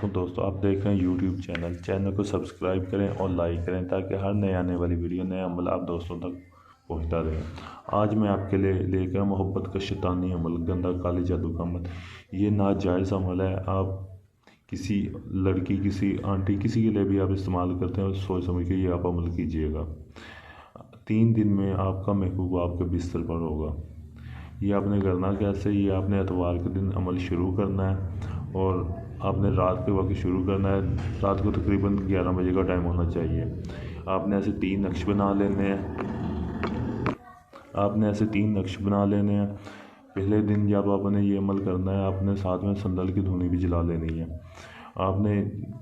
علیکم دوستو، آپ دیکھ رہے ہیں یوٹیوب چینل کو سبسکرائب کریں اور لائک کریں تاکہ ہر نئے آنے والی ویڈیو نیا عمل آپ دوستوں تک پہنچتا رہے۔ آج میں آپ کے لیے لے کر محبت کا شیطانی عمل، گندا کالی جادو کا عمل۔ یہ ناجائز عمل ہے۔ آپ کسی لڑکی، کسی آنٹی، کسی کے لیے بھی آپ استعمال کرتے ہیں اور سوچ سمجھ کے یہ آپ عمل کیجئے گا۔ 3 دن میں آپ کا محبوب آپ کے بستر پر ہوگا۔ یہ آپ نے کرنا کیسے؟ یہ آپ نے اتوار کے دن عمل شروع کرنا ہے اور آپ نے رات کے وقت شروع کرنا ہے۔ رات کو تقریباً 11 بجے کا ٹائم ہونا چاہیے۔ آپ نے ایسے 3 نقش بنا لینے ہیں۔ پہلے دن جب آپ نے یہ عمل کرنا ہے، آپ نے ساتھ میں سندل کی دھونی بھی جلا لینی ہے۔ آپ نے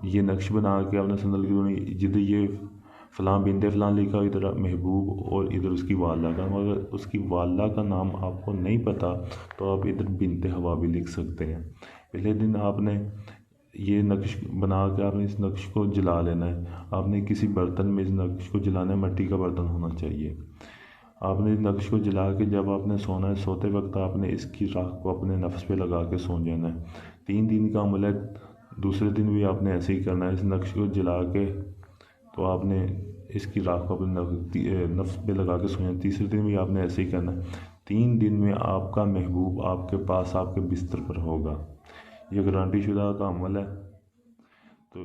یہ نقش بنا کے آپ نے سندل کی دھونی، جدھر یہ فلاں بنت فلاں لکھا ہو، ادھر محبوب اور ادھر اس کی والدہ کا، مگر اس کی والدہ کا نام آپ کو نہیں پتا تو آپ ادھر بنت ہوا بھی لکھ سکتے ہیں۔ پہلے دن آپ نے یہ نقش بنا کے آپ نے اس نقش کو جلا لینا ہے۔ آپ نے کسی برتن میں اس نقش کو جلانا ہے، مٹی کا برتن ہونا چاہیے۔ آپ نے اس نقش کو جلا کے جب آپ نے سونا ہے، سوتے وقت آپ نے اس کی راکھ کو اپنے نفس پہ لگا کے سو جانا ہے۔ 3 دن کا عمل ہے۔ دوسرے دن بھی آپ نے ایسے ہی کرنا ہے۔ اس نقش کو جلا کے تو آپ نے اس کی راکھ کو اپنے نفس پہ لگا کے سو جانا ہے۔ تیسرے دن بھی آپ نے ایسے ہی کرنا ہے۔ 3 دن میں آپ کا محبوب آپ کے پاس، آپ کے بستر پر ہوگا۔ یہ گارنٹی شدہ کا عمل ہے۔ تو